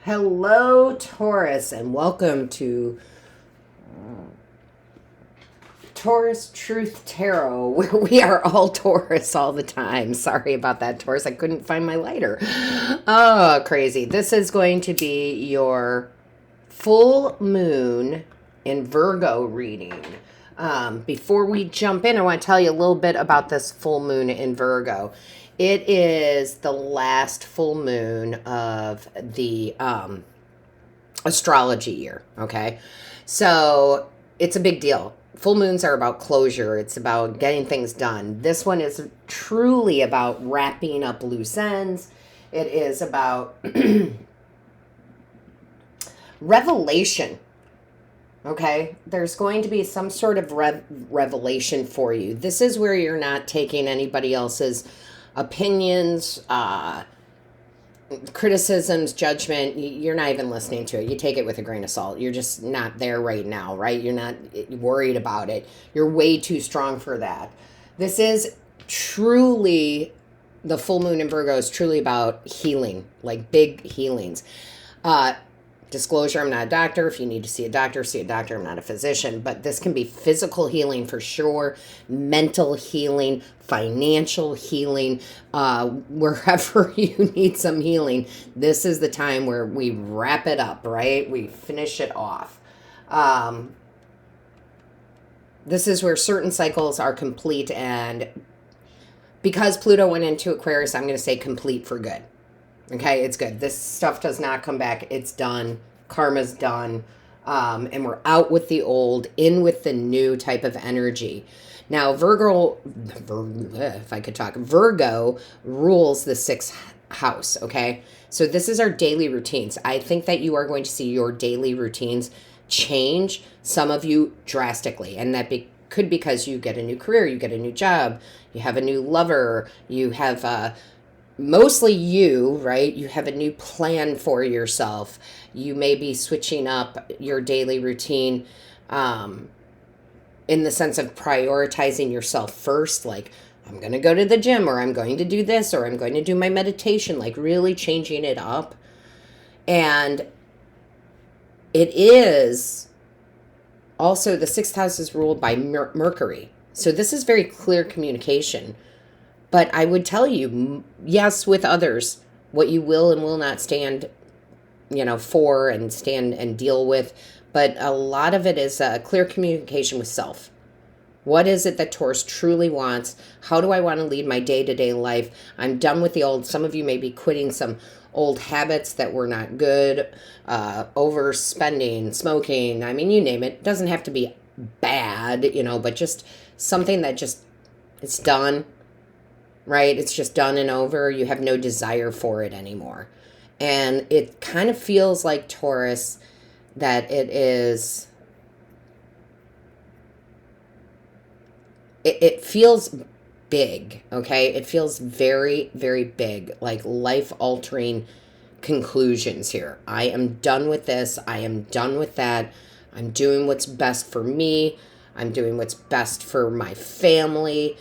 Hello, Taurus, and welcome to Taurus Truth Tarot, where we are all Taurus all the time. Sorry about that, Taurus. I couldn't find my lighter. Oh, crazy. This is going to be your full moon in Virgo reading. Before we jump in, I want to tell you a little bit about this full moon in Virgo. It is the last full moon of the astrology year, okay? So it's a big deal. Full moons are about closure. It's about getting things done. This one is truly about wrapping up loose ends. It is about revelation. Okay, there's going to be some sort of revelation for you. This is where you're not taking anybody else's opinions, criticisms, judgment. You're not even listening to it. You take it with a grain of salt. You're just not there right now, right? You're not worried about it. You're way too strong for that. This is truly, the full moon in Virgo is truly about healing, like big healings. Disclosure, I'm not a doctor. If you need to see a doctor, see a doctor. I'm not a physician, but this can be physical healing for sure, mental healing, financial healing, wherever you need some healing. This is the time where we wrap it up, right? We finish it off. This is where certain cycles are complete, and because Pluto went into Aquarius, I'm going to say complete for good. Okay, it's good. This stuff does not come back. It's done. Karma's done. And we're out with the old, in with the new type of energy. Now, Virgo rules the sixth house, okay? So this is our daily routines. I think that you are going to see your daily routines change, some of you drastically. And that could because you get a new career, you get a new job, you have a new lover, you have mostly you, right? You have a new plan for yourself. You may be switching up your daily routine in the sense of prioritizing yourself first. Like, I'm going to go to the gym, or I'm going to do this, or I'm going to do my meditation, like really changing it up. And it is also, the sixth house is ruled by Mercury. So this is very clear communication. But I would tell you, yes, with others, what you will and will not stand, for and stand and deal with. But a lot of it is clear communication with self. What is it that Taurus truly wants? How do I want to lead my day-to-day life? I'm done with the old. Some of you may be quitting some old habits that were not good, overspending, smoking. I mean, you name it. It doesn't have to be bad, but just something that just, it's done. Right? It's just done and over. You have no desire for it anymore. And it kind of feels like, Taurus, that it feels big, okay? It feels very, very big, like life-altering conclusions here. I am done with this. I am done with that. I'm doing what's best for me. I'm doing what's best for my family.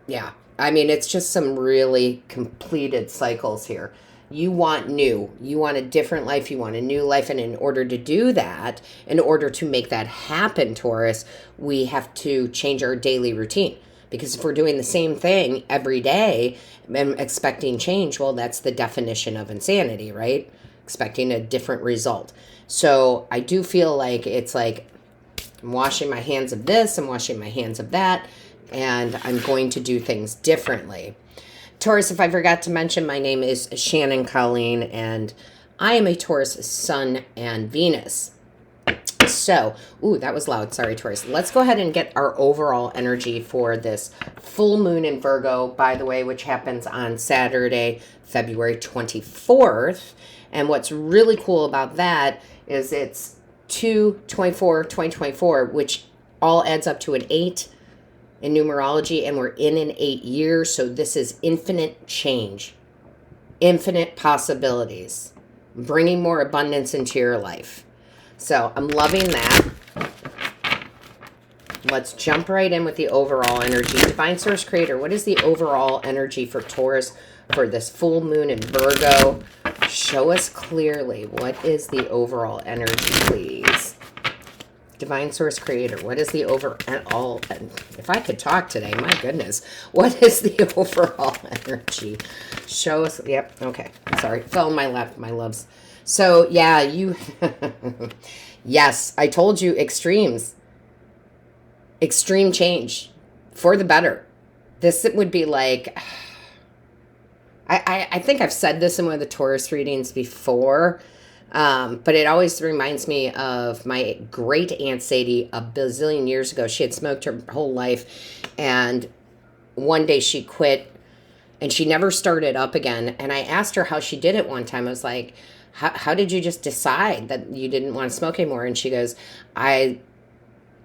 Yeah, I mean, it's just some really completed cycles here. You want new. You want a different life. You want a new life. And in order to do that, in order to make that happen, Taurus, we have to change our daily routine. Because if we're doing the same thing every day and expecting change, well, that's the definition of insanity, right? Expecting a different result. So I do feel like it's like I'm washing my hands of this, I'm washing my hands of that, and I'm going to do things differently. Taurus, if I forgot to mention, my name is Shannon Colleen, and I am a Taurus Sun and Venus. So, that was loud. Sorry, Taurus. Let's go ahead and get our overall energy for this full moon in Virgo, by the way, which happens on Saturday, February 24th. And what's really cool about that is it's 2/24/2024, which all adds up to an 8 in numerology, and we're in an 8 years. So this is infinite change, infinite possibilities, bringing more abundance into your life. So I'm loving that. Let's jump right in with the overall energy. Divine Source Creator, what is the overall energy for Taurus for this full moon in Virgo? Show us clearly what is the overall energy, please. Divine Source Creator, what is the overall, if I could talk today, my goodness, what is the overall energy? Show us, yep, okay, sorry, fell in my lap, my loves. So, yeah, you, yes, I told you extremes, extreme change for the better. This would be like, I think I've said this in one of the Taurus readings before, but it always reminds me of my great Aunt Sadie a bazillion years ago. She had smoked her whole life, and one day she quit, and she never started up again. And I asked her how she did it one time. I was like, how did you just decide that you didn't want to smoke anymore? And she goes, I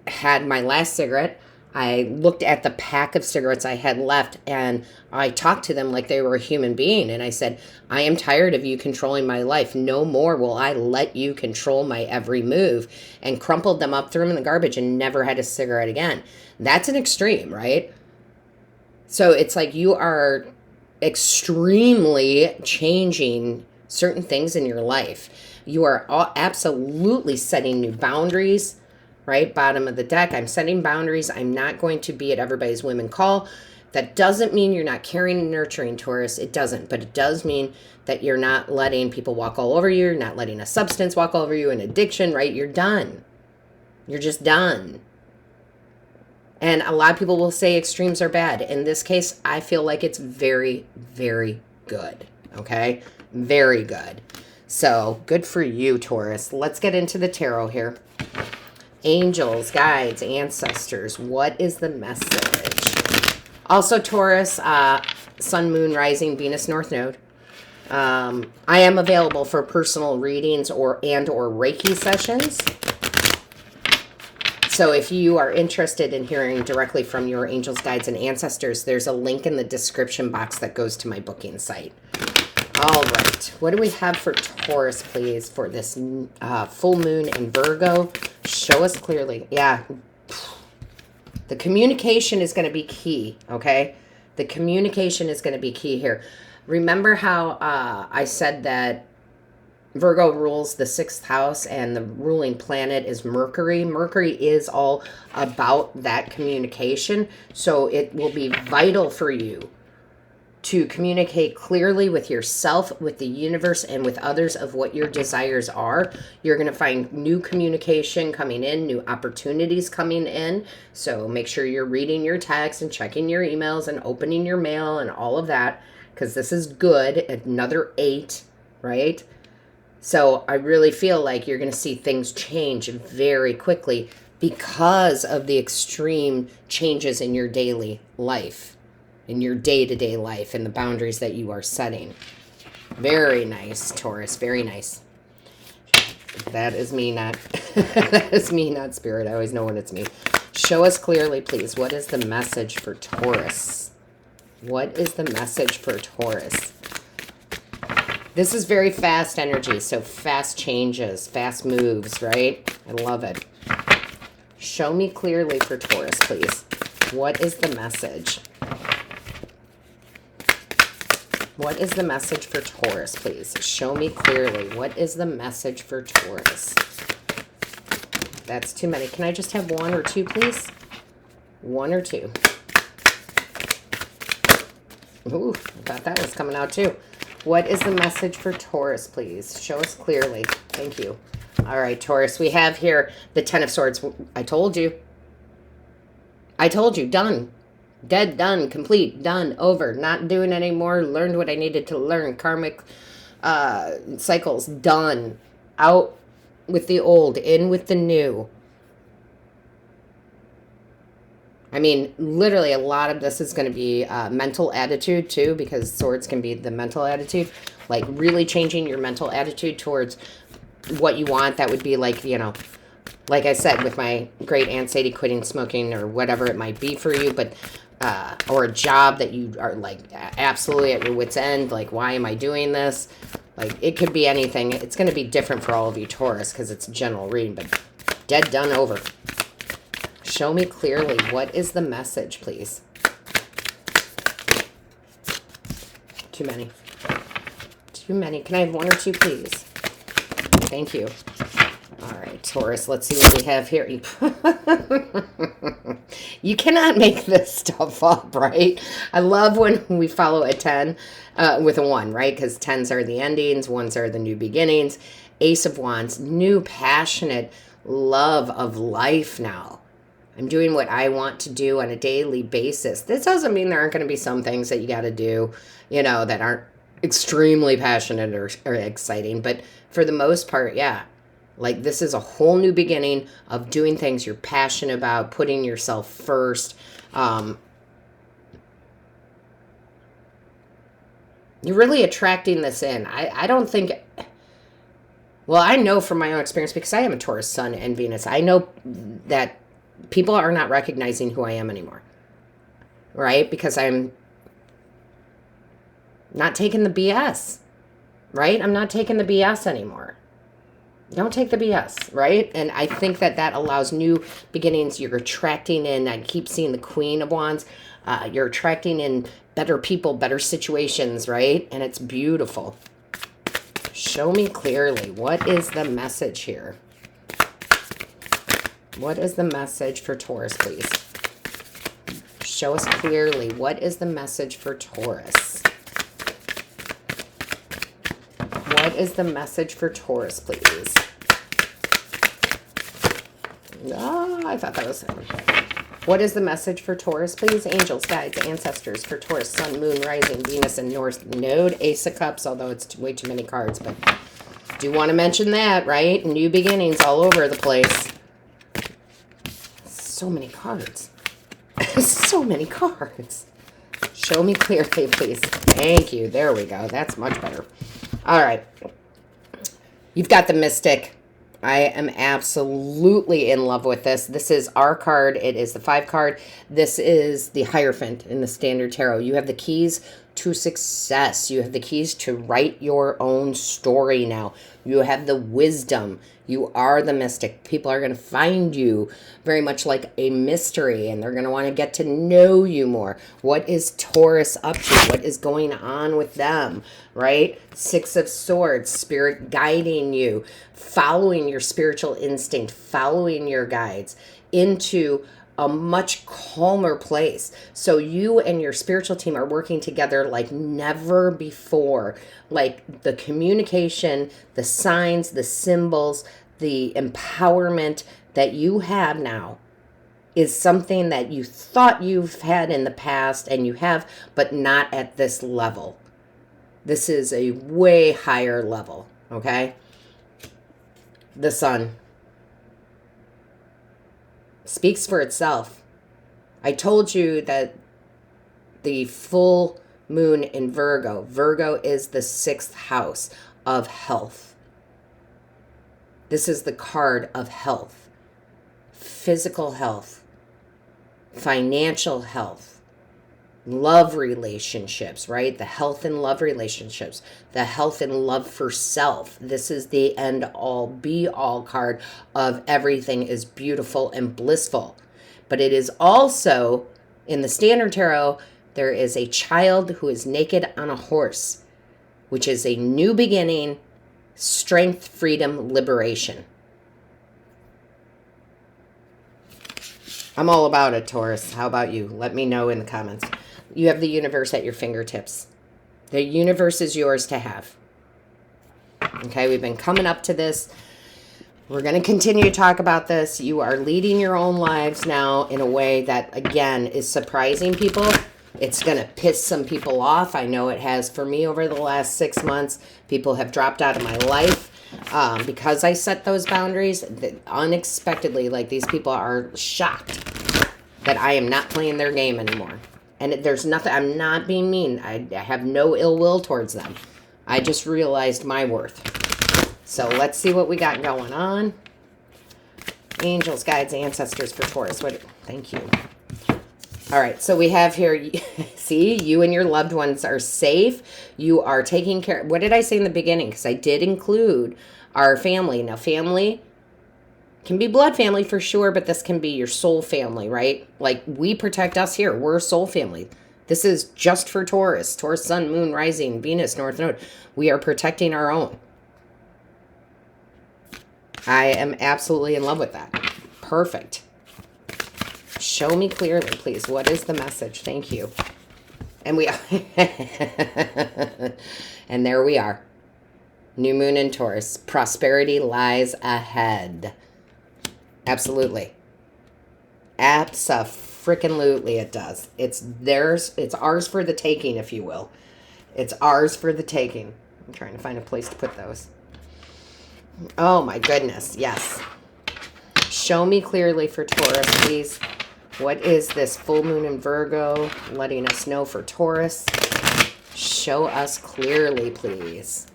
had my last cigarette. I looked at the pack of cigarettes I had left, and I talked to them like they were a human being. And I said, I am tired of you controlling my life. No more will I let you control my every move. And crumpled them up, threw them in the garbage, and never had a cigarette again. That's an extreme, right? So it's like you are extremely changing certain things in your life. You are absolutely setting new boundaries. Right? Bottom of the deck. I'm setting boundaries. I'm not going to be at everybody's whim and call. That doesn't mean you're not caring and nurturing, Taurus. It doesn't. But it does mean that you're not letting people walk all over you. You're not letting a substance walk all over you, an addiction, right? You're done. You're just done. And a lot of people will say extremes are bad. In this case, I feel like it's very, very good. Okay? Very good. So, good for you, Taurus. Let's get into the tarot here. Angels, guides, ancestors, what is the message? Also, Taurus, Sun, Moon, Rising, Venus, North Node. I am available for personal readings or Reiki sessions. So if you are interested in hearing directly from your angels, guides, and ancestors, there's a link in the description box that goes to my booking site. All right. What do we have for Taurus, please, for this full moon in Virgo? Show us clearly. Yeah. The communication is going to be key, okay? The communication is going to be key here. Remember how I said that Virgo rules the 6th house and the ruling planet is Mercury? Mercury is all about that communication. So it will be vital for you to communicate clearly with yourself, with the universe, and with others of what your desires are. You're going to find new communication coming in, new opportunities coming in. So make sure you're reading your texts and checking your emails and opening your mail and all of that, because this is good. Another 8, right? So I really feel like you're going to see things change very quickly because of the extreme changes in your daily life, in your day-to-day life, and the boundaries that you are setting. Very nice, Taurus. Very nice. That is me, not that is me, not spirit. I always know when it's me. Show us clearly, please. What is the message for Taurus? What is the message for Taurus? This is very fast energy, so fast changes, fast moves, right? I love it. Show me clearly for Taurus, please. What is the message? What is the message for Taurus, please? Show me clearly. What is the message for Taurus? That's too many. Can I just have 1 or 2, please? 1 or 2. Ooh, I thought that was coming out too. What is the message for Taurus, please? Show us clearly. Thank you. All right, Taurus, we have here the 10 of Swords. I told you. I told you. Done. Dead, done, complete, done, over, not doing anymore, learned what I needed to learn, karmic cycles, done, out with the old, in with the new. I mean, literally a lot of this is going to be mental attitude too, because swords can be the mental attitude, like really changing your mental attitude towards what you want. That would be like, you know, like I said, with my great Aunt Sadie quitting smoking or whatever it might be for you, but or a job that you are like absolutely at your wit's end, like, why am I doing this? Like, it could be anything. It's going to be different for all of you, Taurus, because it's a general reading, but dead, done, over. Show me clearly. What is the message, please? Too many. Too many. Can I have one or two, please? Thank you. All right, Taurus, let's see what we have here. You cannot make this stuff up, right? I love when we follow a 10 with a 1, right? Because 10s are the endings, 1s are the new beginnings. Ace of Wands, new passionate love of life now. I'm doing what I want to do on a daily basis. This doesn't mean there aren't going to be some things that you got to do, that aren't extremely passionate or exciting. But for the most part, yeah. Like, this is a whole new beginning of doing things you're passionate about, putting yourself first. You're really attracting this in. I don't think... Well, I know from my own experience, because I am a Taurus Sun and Venus, I know that people are not recognizing who I am anymore. Right? Because I'm not taking the BS. Right? I'm not taking the BS anymore. Don't take the BS, right? And I think that allows new beginnings. You're attracting in, I keep seeing the Queen of Wands. You're attracting in better people, better situations, right? And it's beautiful. Show me clearly. What is the message here? What is the message for Taurus, please? Show us clearly. What is the message for Taurus? What is the message for Taurus, please? Oh, I thought that was... What is the message for Taurus, please? Angels, guides, ancestors for Taurus, Sun, Moon, Rising, Venus, and North Node. Ace of Cups, although it's way too many cards, but do want to mention that, right? New beginnings all over the place. So many cards. So many cards. Show me clearly, please. Thank you. There we go. That's much better. All right. You've got the Mystic. I am absolutely in love with this. This is our card. It is the 5 card. This is the Hierophant in the Standard Tarot. You have the keys to success. You have the keys to write your own story now. You have the wisdom. You are the Mystic. People are going to find you very much like a mystery, and they're going to want to get to know you more. What is Taurus up to? What is going on with them, right? 6 of Swords, Spirit guiding you, following your spiritual instinct, following your guides into a much calmer place. So you and your spiritual team are working together like never before. Like the communication, the signs, the symbols, the empowerment that you have now is something that you thought you've had in the past, and you have, but not at this level. This is a way higher level, okay? The Sun speaks for itself. I told you that the full moon in Virgo is the 6th house of health. This is the card of health, physical health, financial health, love relationships, right? The health and love relationships, the health and love for self. This is the end all be all card of everything is beautiful and blissful. But it is also, in the Standard Tarot, there is a child who is naked on a horse, which is a new beginning, strength, freedom, liberation. I'm all about it, Taurus. How about you? Let me know in the comments. You have the universe at your fingertips. The universe is yours to have. Okay, we've been coming up to this. We're going to continue to talk about this. You are leading your own lives now in a way that, again, is surprising people. It's going to piss some people off. I know it has for me over the last 6 months. People have dropped out of my life because I set those boundaries. Unexpectedly, like, these people are shocked that I am not playing their game anymore. And there's nothing, I'm not being mean. I have no ill will towards them. I just realized my worth. So let's see what we got going on. Angels, guides, ancestors for Taurus. Thank you. All right, so we have here, see, you and your loved ones are safe. You are taking care. What did I say in the beginning? Because I did include our family. Now, family can be blood family for sure, but this can be your soul family, right? Like, we protect us here. We're a soul family. This is just for Taurus. Taurus Sun, Moon, Rising, Venus, North Node. We are protecting our own. I am absolutely in love with that. Perfect. Show me clearly, please. What is the message? Thank you. And we are. And there we are. New Moon in Taurus. Prosperity lies ahead. Absolutely. Abso-freaking-lutely it does. It's theirs. It's ours for the taking, if you will. It's ours for the taking. I'm trying to find a place to put those. Oh my goodness. Yes. Show me clearly for Taurus, please. What is this full moon in Virgo letting us know for Taurus? Show us clearly, please.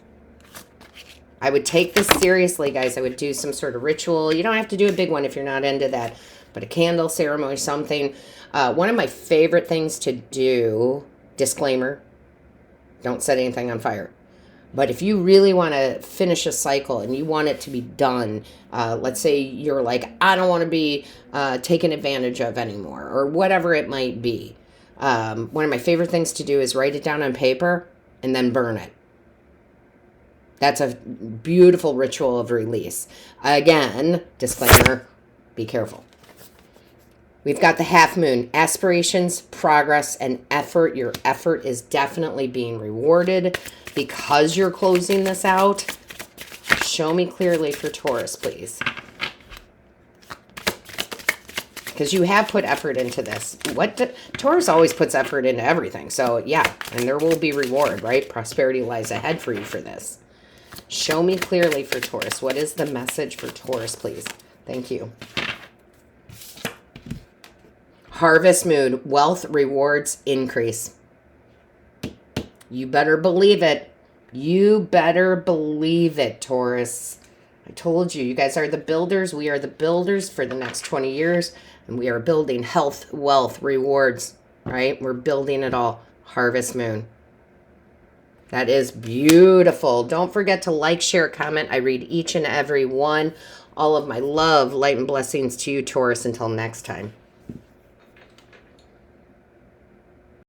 I would take this seriously, guys. I would do some sort of ritual. You don't have to do a big one if you're not into that, but a candle ceremony, something. One of my favorite things to do, disclaimer, don't set anything on fire. But if you really want to finish a cycle and you want it to be done, let's say you're like, I don't want to be taken advantage of anymore, or whatever it might be. One of my favorite things to do is write it down on paper and then burn it. That's a beautiful ritual of release. Again, disclaimer, be careful. We've got the half moon, aspirations, progress, and effort. Your effort is definitely being rewarded because you're closing this out. Show me clearly for Taurus, please. Because you have put effort into this. Taurus always puts effort into everything. So yeah, and there will be reward, right? Prosperity lies ahead for you for this. Show me clearly for Taurus. What is the message for Taurus, please? Thank you. Harvest moon, wealth, rewards, increase. You better believe it. You better believe it, Taurus. I told you, you guys are the builders. We are the builders for the next 20 years. And we are building health, wealth, rewards, right? We're building it all. Harvest moon. That is beautiful. Don't forget to like, share, comment. I read each and every one. All of my love, light, and blessings to you, Taurus. Until next time.